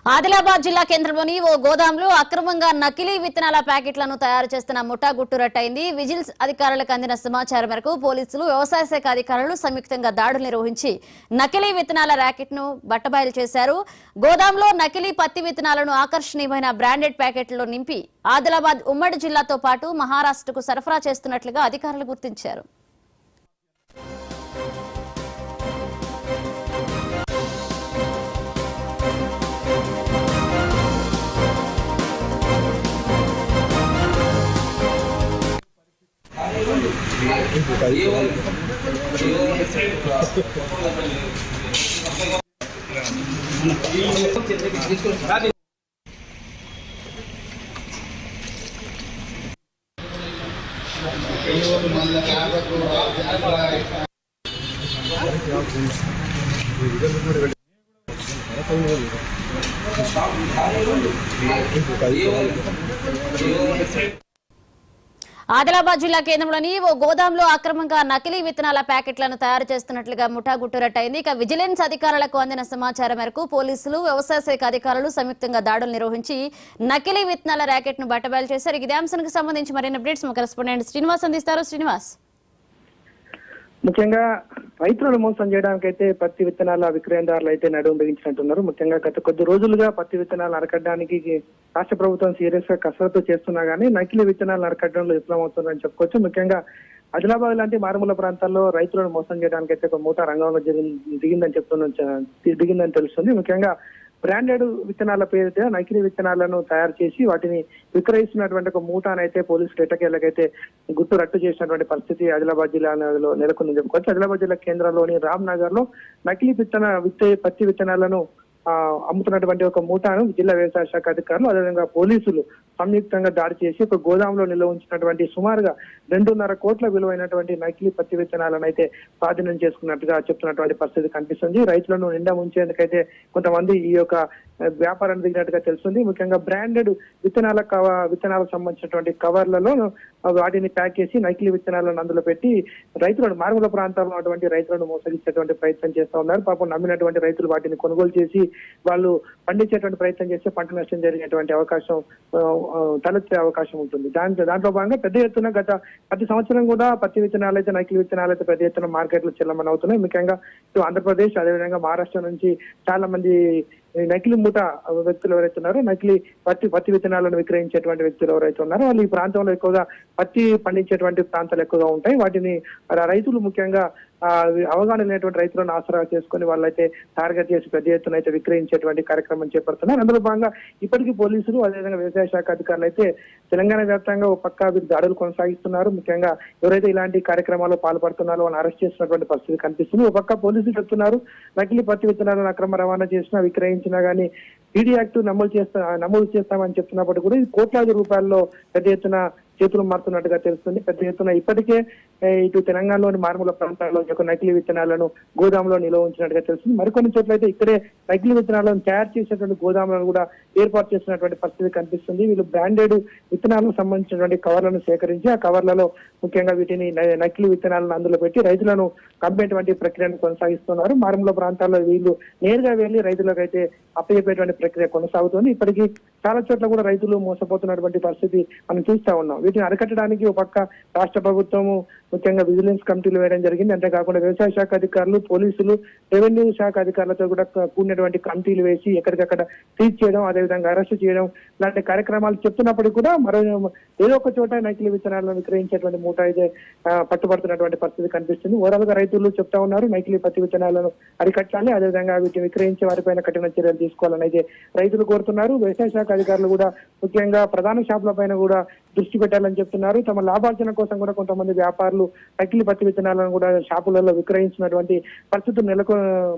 ఆదిలాబాద్ జిల్లా కేంద్రంలోని ఓ గోదాంలో అక్రమంగా నకిలీ విత్తనాల ప్యాకెట్లను తయారు చేస్తున్న ముఠా గుట్టురట్టయింది. విజిలెన్స్ అధికారులకు అందిన సమాచారం మేరకు పోలీసులు, వ్యవసాయ శాఖ అధికారులు సంయుక్తంగా దాడులు నిర్వహించి నకిలీ విత్తనాల ర్యాకెట్ను బట్టబయలు చేశారు. గోదాంలో నకిలీ పత్తి విత్తనాలను ఆకర్షణీయమైన బ్రాండెడ్ ప్యాకెట్లలో నింపి ఆదిలాబాద్ ఉమ్మడి జిల్లాతో పాటు మహారాష్ట్రకు సరఫరా చేస్తున్నట్లుగా అధికారులు గుర్తించారు. ఆదిలాబాద్ జిల్లా కేంద్రంలోని ఓ గోదాంలో అక్రమంగా నకిలీ విత్తనాల ప్యాకెట్లను తయారు చేస్తున్నట్లుగా ముఠా గుట్టురట్టయింది. ఇక విజిలెన్స్ అధికారులకు అందిన సమాచారం మేరకు పోలీసులు, వ్యవసాయ శాఖ అధికారులు సంయుక్తంగా దాడులు నిర్వహించి నకిలీ విత్తనాల ర్యాకెట్ ను బట్టబయలు చేశారు. ఇదే అంశానికి సంబంధించి మరిన్ని అప్డేట్స్ మా కరెస్పాండెంట్ శ్రీనివాస్ అందిస్తారు. శ్రీనివాస్, ముఖ్యంగా రైతులను మోసం చేయడానికి అయితే పత్తి విత్తనాల విక్రయదారులు అయితే నడుము బిగించినట్టున్నారు. ముఖ్యంగా గత కొద్ది రోజులుగా పత్తి విత్తనాలు అరకట్టడానికి రాష్ట్ర ప్రభుత్వం సీరియస్ గా కసరత్తు చేస్తున్నా గానీ నకిలీ విత్తనాలు అరకట్టడంలో విఫలమవుతుందని చెప్పుకోవచ్చు. ముఖ్యంగా ఆదిలాబాద్ లాంటి మారుమూల ప్రాంతాల్లో రైతులను మోసం చేయడానికి అయితే ఒక మూట రంగంలో దిగిందని తెలుస్తుంది. ముఖ్యంగా బ్రాండెడ్ విత్తనాల పేరుతో నకిలీ విత్తనాలను తయారు చేసి వాటిని విక్రయిస్తున్నటువంటి ఒక మూటానైతే పోలీసులు ఎట్టకేళ్ళకైతే గుట్టు రట్టు చేసినటువంటి పరిస్థితి ఆదిలాబాద్ జిల్లాలో నెలకొందని చెప్పుకోవచ్చు. ఆదిలాబాద్ జిల్లా కేంద్రంలోని రామ్ నగర్ లో నకిలీ పత్తి విత్తనాలను అమ్ముతున్నటువంటి ఒక మూటాను జిల్లా వ్యవసాయ శాఖ అధికారులు, అదేవిధంగా పోలీసులు సంయుక్తంగా దాడి చేసి ఒక గోదాంలో నిల్వ ఉంచినటువంటి సుమారుగా 2.5 కోట్ల విలువైనటువంటి నకిలీ పత్తి విత్తనాలను అయితే స్వాధీనం చేసుకున్నట్టుగా చెప్తున్నటువంటి పరిస్థితి కనిపిస్తుంది. రైతులను నిండా ముంచేందుకైతే కొంతమంది ఈ యొక్క వ్యాపారాన్ని దిగినట్టుగా తెలుస్తుంది. ముఖ్యంగా బ్రాండెడ్ విత్తనాలకు సంబంధించినటువంటి కవర్లలో వాటిని ప్యాక్ చేసి నకిలీ విత్తనాలను అందులో పెట్టి రైతులను, మారుమూల ప్రాంతాల్లో ఉన్నటువంటి రైతులను మోసగించేటువంటి ప్రయత్నం చేస్తూ ఉన్నారు. పాపం నమ్మినటువంటి రైతులు వాటిని కొనుగోలు చేసి వాళ్ళు పండించేటువంటి ప్రయత్నం చేస్తే పంట నష్టం జరిగేటువంటి అవకాశం తలెత్తే అవకాశం ఉంటుంది. దాంట్లో భాగంగా పెద్ద ఎత్తున గత ప్రతి సంవత్సరం కూడా పత్తి విత్తనాలు అయితే, నకిలీ విత్తనాలు అయితే పెద్ద ఎత్తున మార్కెట్లో చెల్లమని అవుతున్నాయి. ముఖ్యంగా ఇటు ఆంధ్రప్రదేశ్, అదేవిధంగా మహారాష్ట్ర నుంచి చాలా మంది నకిలీ మూట వ్యక్తులు ఎవరైతే ఉన్నారో, నకిలీ పత్తి విత్తనాలను విక్రయించేటువంటి వ్యక్తులు ఎవరైతే ఉన్నారో వాళ్ళు ఈ ప్రాంతంలో ఎక్కువగా పత్తి పండించేటువంటి ప్రాంతాలు ఎక్కువగా ఉంటాయి. వాటిని రైతులు, ముఖ్యంగా అవగాహన లేనటువంటి రైతులను ఆసరా చేసుకుని వాళ్ళైతే టార్గెట్ చేసి పెద్ద ఎత్తున అయితే విక్రయించేటువంటి కార్యక్రమం చేపడుతున్నారు. అందులో భాగంగా ఇప్పటికీ పోలీసులు, అదేవిధంగా వ్యవసాయ శాఖ అధికారులు అయితే తెలంగాణ వ్యాప్తంగా ఒక పక్క దాడులు కొనసాగిస్తున్నారు. ముఖ్యంగా ఎవరైతే ఇలాంటి కార్యక్రమాల్లో పాల్పడుతున్నారో వాళ్ళని అరెస్ట్ చేసినటువంటి పరిస్థితి కనిపిస్తుంది. ఒక పక్క పోలీసులు చెప్తున్నారు నకిలీ పత్తి విత్తనాలను అక్రమ రవాణా చేసినా, విక్రయించినా గానీ ఈడీ యాక్ట్ నమోదు చేస్తామని చెప్తున్నప్పటికీ కూడా ఇది కోట్లాది రూపాయల్లో పెద్ద ఎత్తున చేతులు మారుతున్నట్టుగా తెలుస్తుంది. పెద్ద ఎత్తున ఇప్పటికే ఇటు తెలంగాణలోని మారుమూల ప్రాంతాల్లో నకిలీ విత్తనాలను గోదాంలో నిల్వ ఉంచినట్టుగా తెలుస్తుంది. మరికొన్ని చోట్ల అయితే ఇక్కడే నకిలీ విత్తనాలను తయారు చేసేటువంటి గోదాములను కూడా ఏర్పాటు చేసినటువంటి పరిస్థితి కనిపిస్తుంది. వీళ్ళు బ్రాండెడ్ విత్తనాలకు సంబంధించినటువంటి కవర్లను సేకరించి ఆ కవర్లలో ముఖ్యంగా వీటిని నకిలీ విత్తనాలను అందులో పెట్టి రైతులను కమ్మేటువంటి ప్రక్రియను కొనసాగిస్తున్నారు. మారుమూల ప్రాంతాల్లో వీళ్ళు నేరుగా వెళ్లి రైతులకు అయితే అప్పచెప్పేటువంటి ప్రక్రియ కొనసాగుతుంది. ఇప్పటికీ చాలా చోట్ల కూడా రైతులు మోసపోతున్నటువంటి పరిస్థితి మనం చూస్తా ఉన్నాం. వీటిని అరికట్టడానికి ఒక పక్క రాష్ట్ర ప్రభుత్వము ముఖ్యంగా విజిలెన్స్ కమిటీలు వేయడం జరిగింది. అంతేకాకుండా వ్యవసాయ శాఖ అధికారులు, పోలీసులు, రెవెన్యూ శాఖ అధికారులతో కూడా కూడినటువంటి కమిటీలు వేసి ఎక్కడికక్కడ సీజ్ చేయడం, అదేవిధంగా అరెస్ట్ చేయడం లాంటి కార్యక్రమాలు చెప్తున్నప్పటికీ కూడా ఏదో ఒక చోట నకిలీ విత్తనాలను విక్రయించేటువంటి మూట అయితే పట్టుబడుతున్నటువంటి పరిస్థితి కనిపిస్తుంది. ఓవరాల్ గా రైతులు చెప్తా ఉన్నారు నకిలీ పత్తి విత్తనాలను అరికట్టాలి, అదేవిధంగా వీటిని విక్రయించే వారిపైన కఠిన చర్యలు తీసుకోవాలని అయితే రైతులు కోరుతున్నారు. వ్యవసాయ శాఖ అధికారులు కూడా ముఖ్యంగా ప్రధాన షాపుల పైన కూడా దృష్టి పెట్టాలని చెప్తున్నారు. తమ లాభార్జన కోసం కూడా కొంతమంది వ్యాపారులు నకిలీ పత్తి విత్తనాలను కూడా షాపులలో విక్రయించినటువంటి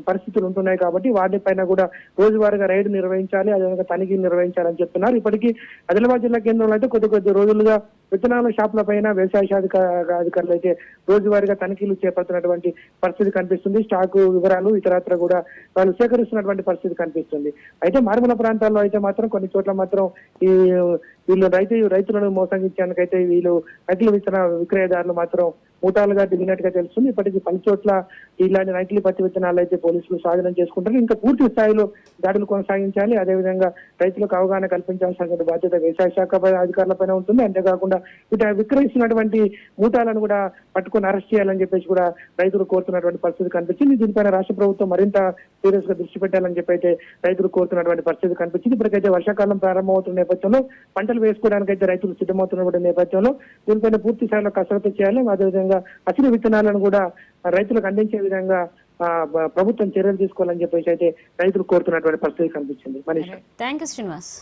పరిస్థితులు ఉంటున్నాయి. కాబట్టి వాటిపైన కూడా రోజువారీగా రైడ్ నిర్వహించాలి, అదేవిధంగా తనిఖీలు నిర్వహించాలని చెప్తున్నారు. ఇప్పటికీ ఆదిలాబాద్ జిల్లా కేంద్రంలో అయితే కొద్ది రోజులుగా విత్తనాల షాపుల పైన వ్యవసాయ శాఖ అధికారులు అయితే రోజువారీగా తనిఖీలు చేపడుతున్నటువంటి పరిస్థితి కనిపిస్తుంది. స్టాకు వివరాలు ఇతరత్ర కూడా వాళ్ళు సేకరిస్తున్నటువంటి పరిస్థితి కనిపిస్తుంది. అయితే మారుమూల ప్రాంతాల్లో అయితే మాత్రం కొన్ని చోట్ల మాత్రం ఈ వీళ్ళు రైతులను మోసగించేందుకైతే వీళ్ళు నకిలీ విత్తన విక్రయదారులు మాత్రం మూటాలుగా దిగినట్టుగా తెలుస్తుంది. ఇప్పటికీ పలు చోట్ల ఇలాంటి నకిలీ పత్తి విత్తనాలు అయితే పోలీసులు స్వాధీనం చేసుకుంటారు. ఇంకా పూర్తి స్థాయిలో దాడులు కొనసాగించాలి. అదేవిధంగా రైతులకు అవగాహన కల్పించాల్సిన బాధ్యత వ్యవసాయ శాఖ అధికారులపైన ఉంటుంది. అంతేకాకుండా ఇటు విక్రయిస్తున్నటువంటి మూటాలను కూడా పట్టుకొని అరెస్ట్ చేయాలని చెప్పేసి కూడా రైతులు కోరుతున్నటువంటి పరిస్థితి కనిపించింది. దీనిపైన రాష్ట్ర ప్రభుత్వం మరింత సీరియస్ గా దృష్టి పెట్టాలని చెప్పి అయితే రైతులు కోరుతున్నటువంటి పరిస్థితి కనిపించింది. ఇప్పటికైతే వర్షాకాలం ప్రారంభమవుతున్న నేపథ్యంలో పంటలు వేసుకోవడానికి అయితే రైతులు సిద్ధమవుతున్నటువంటి నేపథ్యంలో దీనిపైన పూర్తి స్థాయిలో కసరత్తు చేయాలి. అదేవిధంగా అసలు విత్తనాలను కూడా రైతులకు అందించే విధంగా ప్రభుత్వం చర్యలు తీసుకోవాలని చెప్పేసి అయితే రైతులు కోరుతున్నటువంటి పరిస్థితి కనిపించింది. Manish, thank you Srinivas.